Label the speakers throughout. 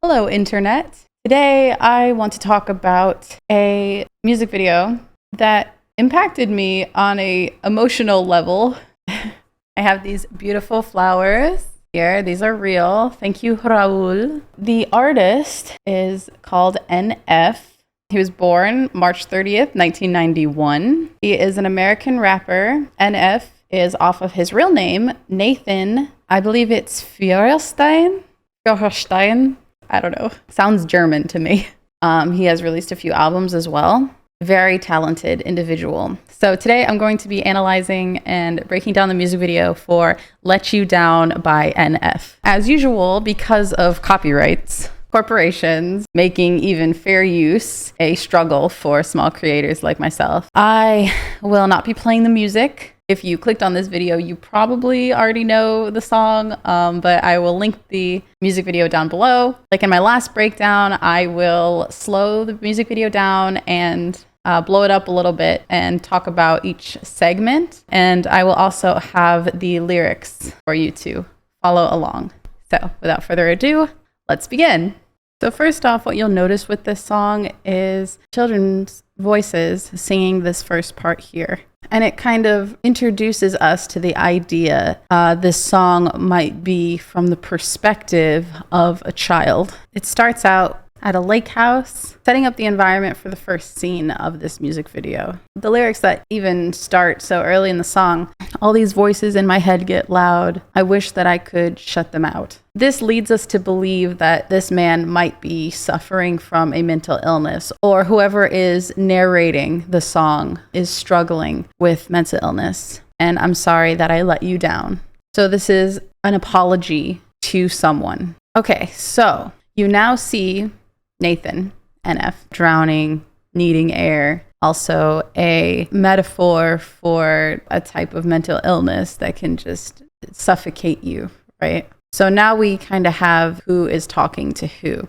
Speaker 1: Hello, Internet. Today, I want to talk about a music video that impacted me on an emotional level. I have these beautiful flowers here. These are real. Thank you, Raul. The artist is called NF. He was born March 30th, 1991. He is an American rapper. NF is off of his real name, Nathan. I believe it's Feuerstein. I don't know. Sounds German to me. He has released a few albums as well. Very talented individual. So today I'm going to be analyzing and breaking down the music video for Let You Down by NF. As usual, because of copyrights, corporations making even fair use a struggle for small creators like myself, I will not be playing the music. If you clicked on this video, you probably already know the song, but I will link the music video down below. Like in my last breakdown, I will slow the music video down and blow it up a little bit and talk about each segment. And I will also have the lyrics for you to follow along. So without further ado, let's begin. So first off, what you'll notice with this song is children's voices singing this first part here. And it kind of introduces us to the idea this song might be from the perspective of a child. It starts out at a lake house, setting up the environment for the first scene of this music video. The lyrics that even start so early in the song, all these voices in my head get loud. I wish that I could shut them out. This leads us to believe that this man might be suffering from a mental illness, or whoever is narrating the song is struggling with mental illness. And I'm sorry that I let you down. So this is an apology to someone. Okay, so you now see Nathan, NF, drowning, needing air. Also a metaphor for a type of mental illness that can just suffocate you, right? So now we kind of have who is talking to who.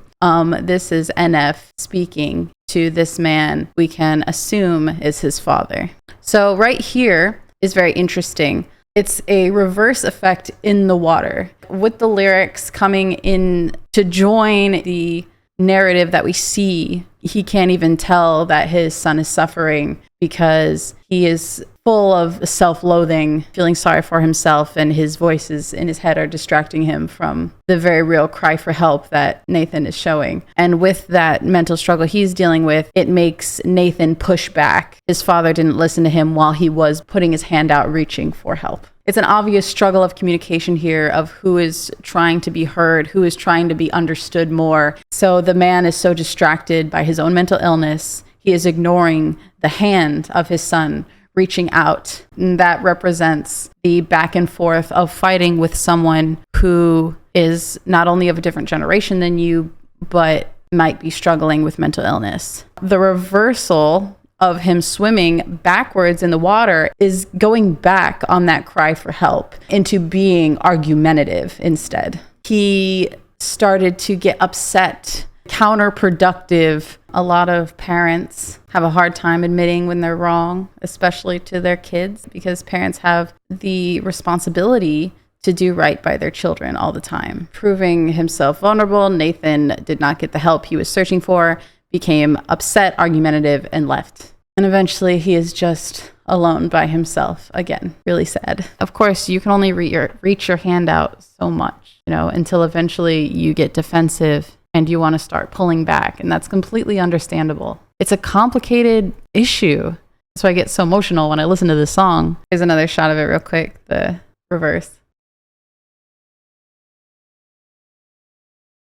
Speaker 1: This is NF speaking to this man we can assume is his father. So right here is very interesting. It's a reverse effect in the water, with the lyrics coming in to join the narrative that we see. He can't even tell that his son is suffering because he is full of self-loathing, feeling sorry for himself, and his voices in his head are distracting him from the very real cry for help that Nathan is showing. And with that mental struggle he's dealing with, it makes Nathan push back. His father didn't listen to him while he was putting his hand out, reaching for help. It's an obvious struggle of communication here of who is trying to be heard, who is trying to be understood more. So the man is so distracted by his own mental illness, he is ignoring the hand of his son reaching out. And that represents the back and forth of fighting with someone who is not only of a different generation than you, but might be struggling with mental illness. The reversal of him swimming backwards in the water is going back on that cry for help into being argumentative instead. He started to get upset, counterproductive. A lot of parents have a hard time admitting when they're wrong, especially to their kids, because parents have the responsibility to do right by their children all the time. Proving himself vulnerable, Nathan did not get the help he was searching for, became upset, argumentative, and left. And eventually he is just alone by himself again. Really sad. Of course, you can only reach your hand out so much, until eventually you get defensive and you want to start pulling back. And that's completely understandable. It's a complicated issue. That's why I get so emotional when I listen to this song. Here's another shot of it real quick, the reverse.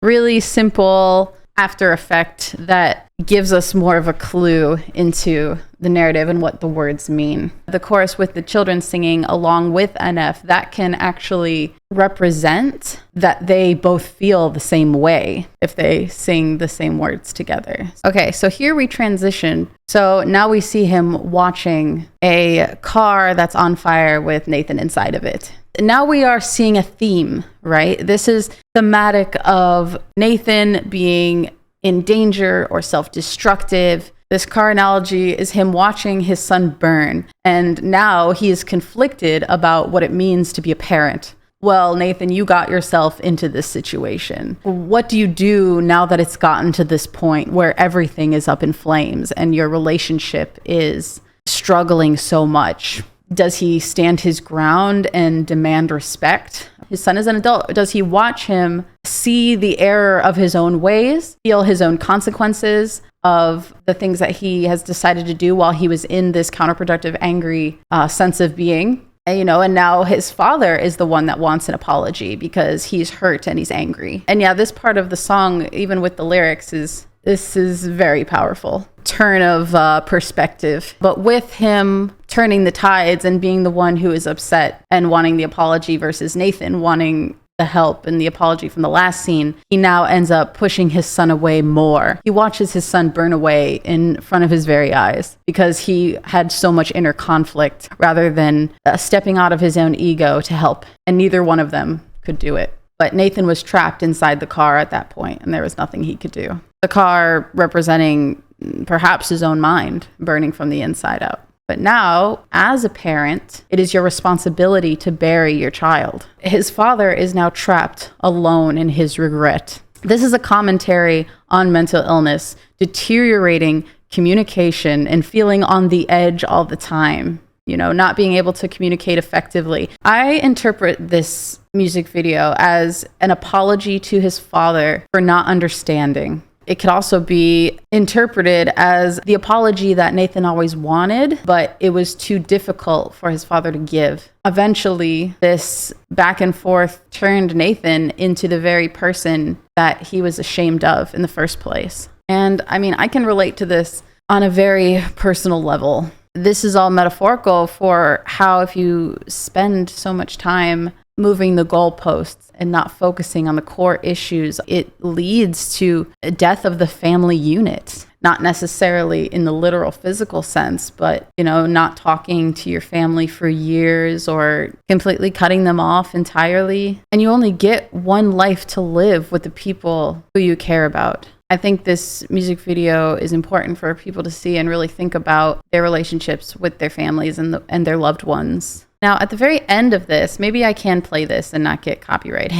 Speaker 1: Really simple after effect that gives us more of a clue into the narrative and what the words mean. The chorus with the children singing along with NF, that can actually represent that they both feel the same way if they sing the same words together. Okay, so here we transition. So now we see him watching a car that's on fire with Nathan inside of it. Now we are seeing a theme, right? This is thematic of Nathan being in danger or self-destructive. This car analogy is him watching his son burn. And now he is conflicted about what it means to be a parent, well, Nathan, you got yourself into this situation. What do you do now that it's gotten to this point where everything is up in flames and your relationship is struggling so much? Does he stand his ground and demand respect? His son is an adult. Does he watch him see the error of his own ways, feel his own consequences of the things that he has decided to do while he was in this counterproductive, angry sense of being? And now his father is the one that wants an apology because he's hurt and he's angry. And yeah, this part of the song, even with the lyrics, is very powerful. Turn of perspective. But with him turning the tides and being the one who is upset and wanting the apology versus Nathan wanting the help and the apology from the last scene, he now ends up pushing his son away more. He watches his son burn away in front of his very eyes because he had so much inner conflict rather than stepping out of his own ego to help. And neither one of them could do it. But Nathan was trapped inside the car at that point, and there was nothing he could do. The car representing perhaps his own mind burning from the inside out. But now, as a parent, it is your responsibility to bury your child. His father is now trapped alone in his regret. This is a commentary on mental illness, deteriorating communication, and feeling on the edge all the time. Not being able to communicate effectively. I interpret this music video as an apology to his father for not understanding. It could also be interpreted as the apology that Nathan always wanted, but it was too difficult for his father to give. Eventually, this back and forth turned Nathan into the very person that he was ashamed of in the first place. And I can relate to this on a very personal level. This is all metaphorical for how if you spend so much time moving the goalposts and not focusing on the core issues, it leads to a death of the family unit. Not necessarily in the literal physical sense, but, not talking to your family for years or completely cutting them off entirely. And you only get one life to live with the people who you care about. I think this music video is important for people to see and really think about their relationships with their families and their loved ones. Now, at the very end of this, maybe I can play this and not get copyrighted.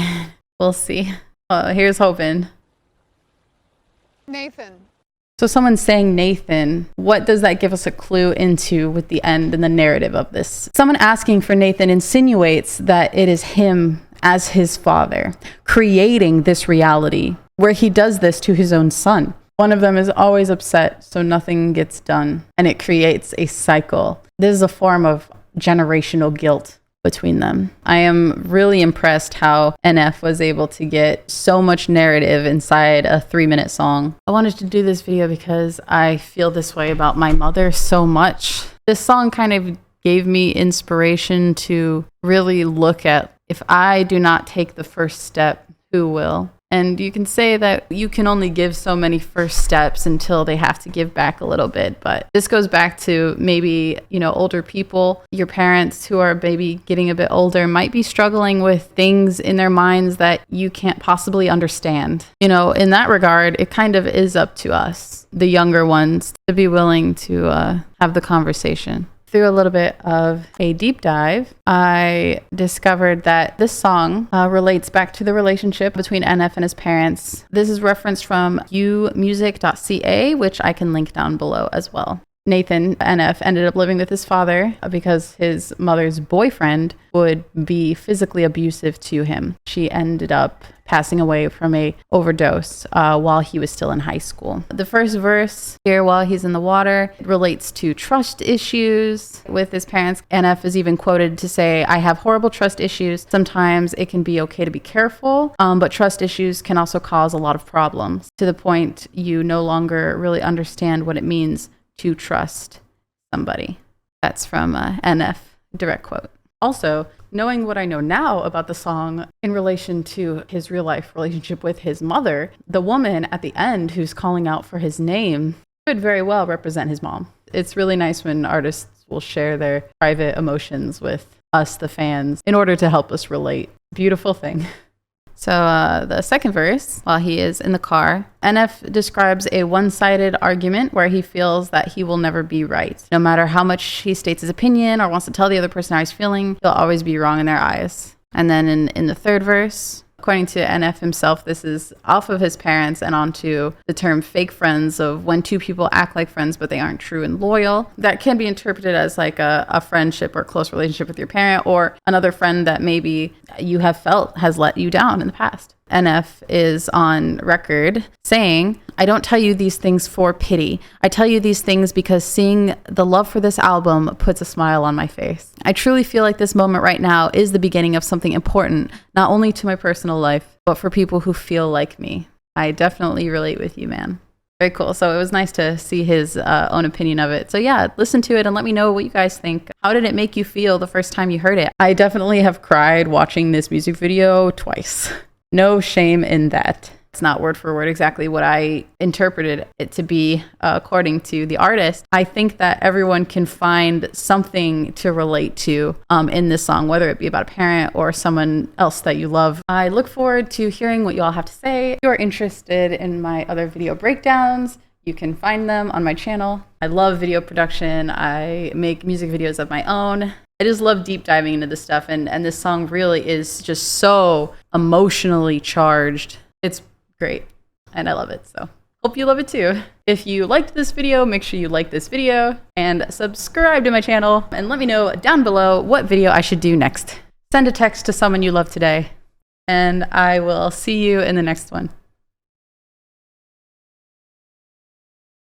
Speaker 1: We'll see. Here's hoping.
Speaker 2: Nathan.
Speaker 1: So someone's saying Nathan. What does that give us a clue into with the end and the narrative of this? Someone asking for Nathan insinuates that it is him as his father creating this reality where he does this to his own son. One of them is always upset, so nothing gets done, and it creates a cycle. This is a form of generational guilt between them. I am really impressed how NF was able to get so much narrative inside a 3-minute song. I wanted to do this video because I feel this way about my mother so much. This song kind of gave me inspiration to really look at, if I do not take the first step, who will? And you can say that you can only give so many first steps until they have to give back a little bit. But this goes back to maybe, older people, your parents who are maybe getting a bit older might be struggling with things in their minds that you can't possibly understand. In that regard, it kind of is up to us, the younger ones, to be willing to have the conversation. Through a little bit of a deep dive, I discovered that this song relates back to the relationship between NF and his parents. This is referenced from umusic.ca, which I can link down below as well. Nathan, NF, ended up living with his father because his mother's boyfriend would be physically abusive to him. She ended up passing away from a overdose while he was still in high school. The first verse here, while he's in the water, relates to trust issues with his parents. NF is even quoted to say, "I have horrible trust issues. Sometimes it can be okay to be careful, but trust issues can also cause a lot of problems to the point you no longer really understand what it means to trust somebody." That's from NF, direct quote. Also, knowing what I know now about the song in relation to his real life relationship with his mother, the woman at the end who's calling out for his name could very well represent his mom. It's really nice when artists will share their private emotions with us, the fans, in order to help us relate. Beautiful thing. So the second verse, while he is in the car, NF describes a one-sided argument where he feels that he will never be right. No matter how much he states his opinion or wants to tell the other person how he's feeling, he'll always be wrong in their eyes. And then in the third verse, according to NF himself, this is off of his parents and onto the term fake friends, of when two people act like friends but they aren't true and loyal. That can be interpreted as like a friendship or close relationship with your parent, or another friend that maybe you have felt has let you down in the past. NF is on record saying, "I don't tell you these things for pity. I tell you these things because seeing the love for this album puts a smile on my face. I truly feel like this moment right now is the beginning of something important, not only to my personal life, but for people who feel like me." I definitely relate with you, man. Very cool. So it was nice to see his own opinion of it. So yeah, listen to it and let me know what you guys think. How did it make you feel the first time you heard it? I definitely have cried watching this music video twice. No shame in that. It's not word for word exactly what I interpreted it to be according to the artist. I think that everyone can find something to relate to in this song, whether it be about a parent or someone else that you love. I look forward to hearing what you all have to say. If you're interested in my other video breakdowns, you can find them on my channel. I love video production. I make music videos of my own. I just love deep diving into this stuff, and this song really is just so emotionally charged. It's great, and I love it, so hope you love it too. If you liked this video, make sure you like this video and subscribe to my channel, and let me know down below what video I should do next. Send a text to someone you love today, and I will see you in the next one.